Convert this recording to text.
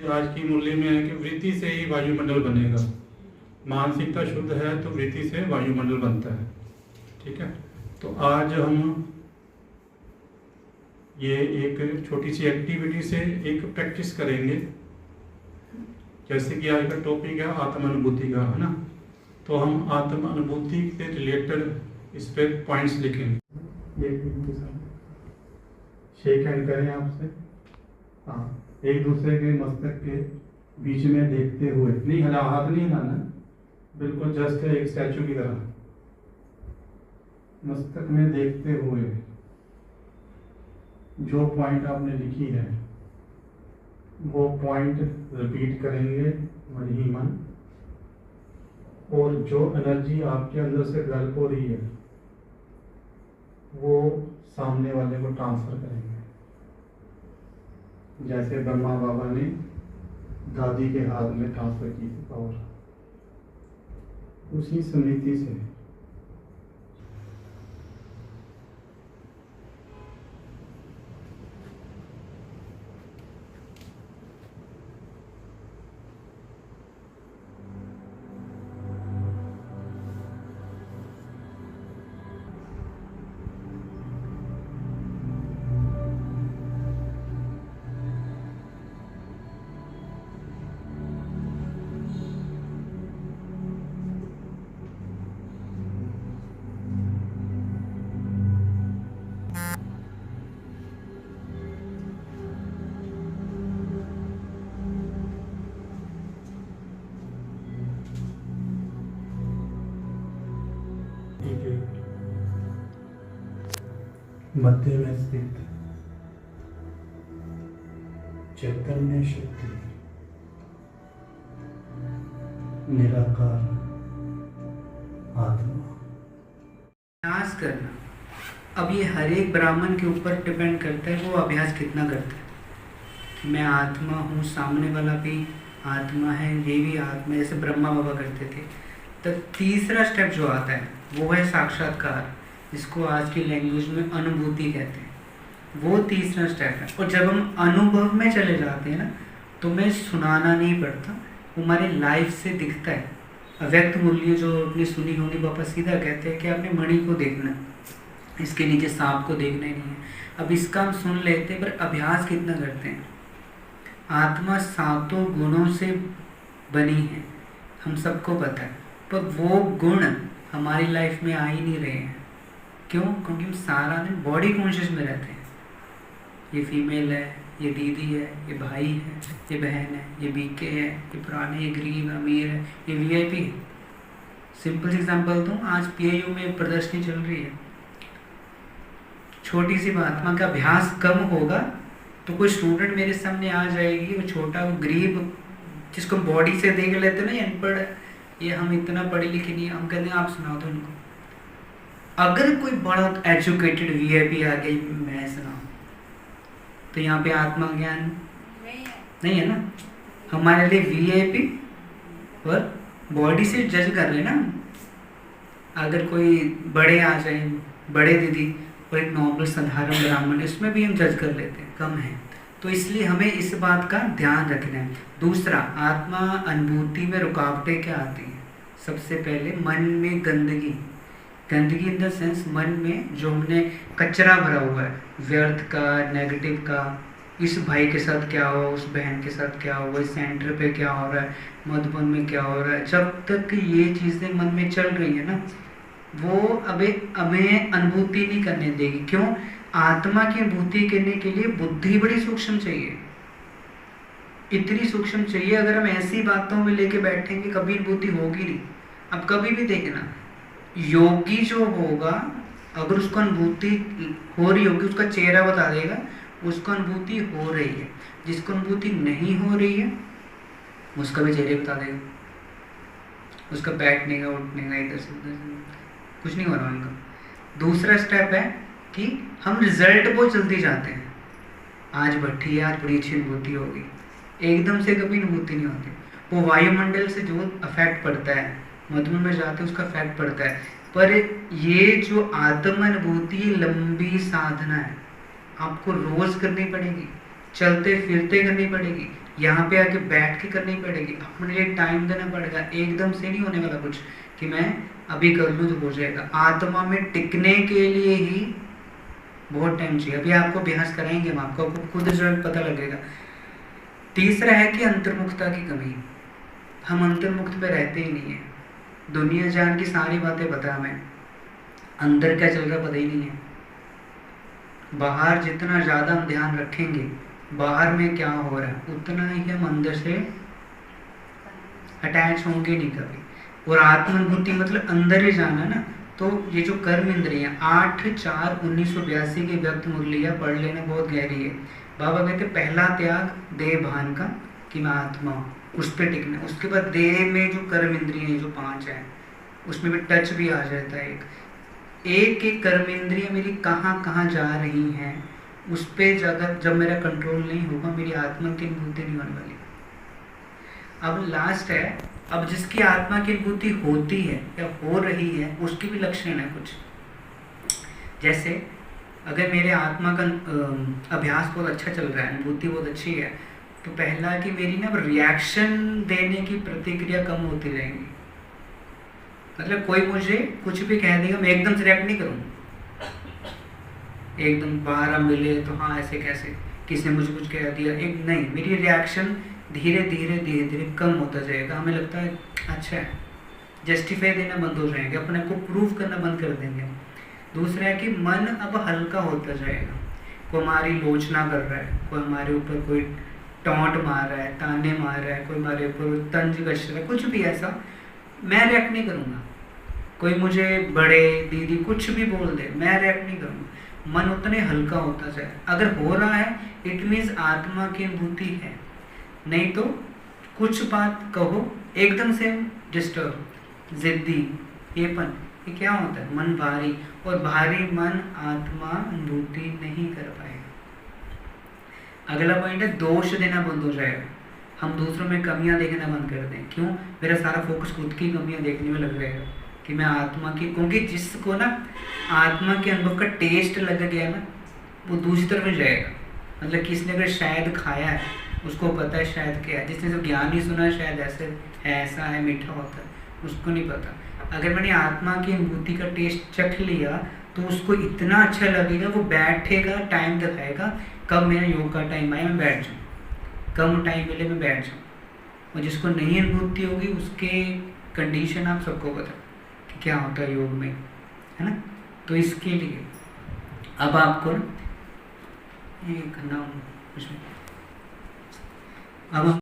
आज की मूल्य में है कि वृत्ति से ही वायुमंडल बनेगा। मानसिकता शुद्ध है तो वृत्ति से वायुमंडल बनता है। ठीक है, तो आज हम ये एक छोटी सी एक्टिविटी से एक प्रैक्टिस करेंगे। जैसे कि आज का टॉपिक है आत्म अनुभूति का, है ना। तो हम आत्म अनुभूति से रिलेटेड इस पे पॉइंट्स लिखेंगे। एक के साथ शेक हैंड करें आपसे। हाँ, एक दूसरे के मस्तक के बीच में देखते हुए, नहीं हिला, हाथ नहीं हिलाना, बिल्कुल जस्ट एक स्टैचू की तरह मस्तक में देखते हुए जो पॉइंट आपने लिखी है वो पॉइंट रिपीट करेंगे मन ही मन, और जो एनर्जी आपके अंदर से डेवलप हो रही है वो सामने वाले को ट्रांसफर करेंगे। जैसे ब्रह्मा बाबा ने दादी के हाथ में ट्रांसफर की थी पावर, उसी स्मृति से। मध्य में स्थित चैतन्य शक्ति निराकार आत्मा। अभ्यास करना, अब ये हर एक ब्राह्मण के ऊपर डिपेंड करता है वो अभ्यास कितना करता है कि मैं आत्मा हूँ, सामने वाला भी आत्मा है, ये भी आत्मा, जैसे ब्रह्मा बाबा करते थे। तो तीसरा स्टेप जो आता है वो है साक्षात्कार, जिसको आज की लैंग्वेज में अनुभूति कहते हैं। वो तीसरा स्टेप है। और जब हम अनुभव में चले जाते हैं ना, तो मैं सुनाना नहीं पड़ता, वो हमारे लाइफ से दिखता है। अव्यक्त मूल्य जो आपने सुनी होगी, पापा सीधा कहते हैं कि आपने मणि को देखना, इसके नीचे सांप को देखना ही नहीं है। अब इसका हम सुन लेते हैं, पर अभ्यास कितना करते हैं। आत्मा सातों गुणों से बनी है, हम सबको पता है, पर वो गुण हमारी लाइफ में आ ही नहीं रहे हैं। क्यों? क्योंकि हम सारा दिन बॉडी कॉन्शियस में रहते हैं। ये फीमेल है, ये दीदी है, ये भाई है, ये बहन है, ये बीके है, ये पुराने, ये गरीब, अमीर है, ये वीआईपी है। सिंपल एग्जांपल दूँ, आज पीएयू में प्रदर्शनी चल रही है। छोटी सी बात, आत्मा का अभ्यास कम होगा तो कोई स्टूडेंट मेरे सामने आ जाएगी, वो छोटा, वो गरीब, जिसको बॉडी से देख लेते ना, ये अनपढ़ है, ये हम इतना पढ़े लिखे नहीं, हम कहते हैं आप सुनाओ तो उनको। अगर कोई बड़ा एजुकेटेड वीआईपी आ गई, मैं सुनाऊं, तो यहाँ पे आत्मा ज्ञान नहीं है ना। हमारे लिए वीआईपी और बॉडी से जज कर लेना। अगर कोई बड़े आ जाए, बड़े दीदी, और एक नॉर्मल साधारण ब्राह्मण, इसमें भी हम जज कर लेते हैं, कम है। तो इसलिए हमें इस बात का ध्यान रखना है। दूसरा, आत्मा अनुभूति में रुकावटें क्या आती हैं। सबसे पहले मन में गंदगी इन द सेंस, मन में जो हमने कचरा भरा हुआ है, व्यर्थ का, नेगेटिव का, इस भाई के साथ क्या हुआ, उस बहन के साथ क्या हुआ, इस सेंटर पे क्या हो रहा है, मधुबन में क्या हो रहा है, जब तक ये चीज़ें मन में चल रही है ना, वो हमें अनुभूति नहीं करने देगी। क्यों? आत्मा की अनुभूति करने के लिए बुद्धि बड़ी सूक्ष्म चाहिए, इतनी सूक्ष्म चाहिए। अगर हम ऐसी बातों में लेके बैठेंगे, कभी अनुभूति होगी नहीं। अब कभी भी देखना, योगी जो होगा, अगर उसको अनुभूति हो रही होगी, उसका चेहरा बता देगा उसको अनुभूति हो रही है। जिसको अनुभूति नहीं हो रही है, उसका भी चेहरे बता देगा, उसका बैठने का, उठने का, इधर से उधर कुछ नहीं हो रहा उनका। दूसरा स्टेप है कि हम रिजल्ट बहुत जल्दी जाते हैं। आज भट्टी है, आज बड़ी अच्छी अनुभूति होगी, एकदम से कभी अनुभूति नहीं होती। वो वायुमंडल से जो अफेक्ट पड़ता है, मधुबन में जाते हैं, उसका इफेक्ट पड़ता है। पर ये जो आत्म अनुभूति लंबी साधना है, आपको रोज करनी पड़ेगी, चलते फिरते करनी पड़ेगी, यहाँ पे आके बैठ के करनी पड़ेगी, अपने लिए टाइम देना पड़ेगा, एकदम से नहीं होने वाला कुछ कि मैं अभी कर लूँ तो हो जाएगा। आत्मा में टिकने के लिए ही बहुत टाइम चाहिए। अभी आपको अभ्यास कराएंगे हम, आपको खुद रिजल्ट पता लगेगा। तीसरा है कि अंतर्मुखता की कमी, हम अंतर्मुक्त पे रहते ही नहीं है। दुनिया जान की सारी बातें पता हमें, अंदर क्या चल रहा पता ही नहीं है। बाहर जितना ज़्यादा हम ध्यान रखेंगे बाहर में क्या हो रहा है, उतना ही हम अंदर से अटैच होंगे नहीं कभी। और आत्मानुभूति मतलब अंदर ही जाना ना। तो ये जो कर्म इंद्रियां 8/4/1982 की व्यक्त मुरलिया पढ़ लेना बहुत गहरी है। बाबा कहते पहला त्याग देह भान का कि मैं आत्मा हूं, उस पर टिकना। उसके बाद देह में जो कर्म इंद्रियां जो 5 हैं उसमें भी टच भी आ जाता है। एक एक कर्म इंद्रियां मेरी कहाँ कहाँ जा रही हैं, उस पर जब मेरा कंट्रोल नहीं होगा मेरी आत्मा की अनुभूति नहीं होने वाली। अब लास्ट है, अब जिसकी आत्मा की अनुभूति होती है या हो रही है उसकी भी लक्षण है कुछ। जैसे अगर मेरे आत्मा का अभ्यास बहुत अच्छा चल रहा है, अनुभूति बहुत अच्छी है, तो पहला कि मेरी ना रिएक्शन देने की प्रतिक्रिया कम होती रहेंगी। मतलब कोई मुझे कुछ भी कह देगा मैं एकदम से रिएक्ट नहीं करूँगा, एकदम बाहर मिले तो हाँ ऐसे कैसे, किसी ने मुझे कुछ कह दिया, एक नहीं, मेरी रिएक्शन धीरे धीरे धीरे धीरे कम होता जाएगा। हमें लगता है अच्छा है, जस्टिफाई देना बंद हो जाएंगे, अपने को प्रूव करना बंद कर देंगे। दूसरा है कि मन अब हल्का होता जाएगा। कोई हमारी लोचना कर रहा है, कोई हमारे ऊपर कोई टॉन्ट मार रहा है, ताने मार रहा है, कोई हमारे ऊपर तंज कस रहा है, कुछ भी ऐसा, मैं रिएक्ट नहीं करूँगा। कोई मुझे बड़े दीदी कुछ भी बोल दे, मैं रिएक्ट नहीं करूँगा। मन उतने हल्का होता जाए। अगर हो रहा है इट मीन्स आत्मा की अनुभूति है, नहीं तो कुछ बात कहो एकदम से डिस्टर्ब, जिद्दी, येपन, ये क्या होता है? मन भारी, और भारी मन आत्मा अनुभूति नहीं कर पाएगा। अगला पॉइंट है दोष देना बंद हो जाएगा। हम दूसरों में कमियां देखना बंद कर दें। क्यों? मेरा सारा फोकस खुद की कमियां देखने में लग रहेगा कि मैं आत्मा की, क्योंकि जिसको ना आत्मा के अनुभव का टेस्ट लग गया ना वो दूसरी तरफ में जाएगा। मतलब किसने अगर शायद खाया है उसको पता है शायद क्या है, जिसने जो ज्ञान ही सुना है शायद ऐसे है, ऐसा है, मीठा होता है, उसको नहीं पता। अगर मैंने आत्मा की अनुभूति का टेस्ट चख लिया तो उसको इतना अच्छा लगेगा, वो बैठेगा, टाइम दिखाएगा कब मेरा योग का टाइम आए मैं बैठ जाऊँ, कम टाइम मिले मैं बैठ जाऊँ। और जिसको नई अनुभूति होगी उसके कंडीशन आप सबको पता कि क्या होता है योग में, है ना। तो इसके लिए अब आपको ये करना अब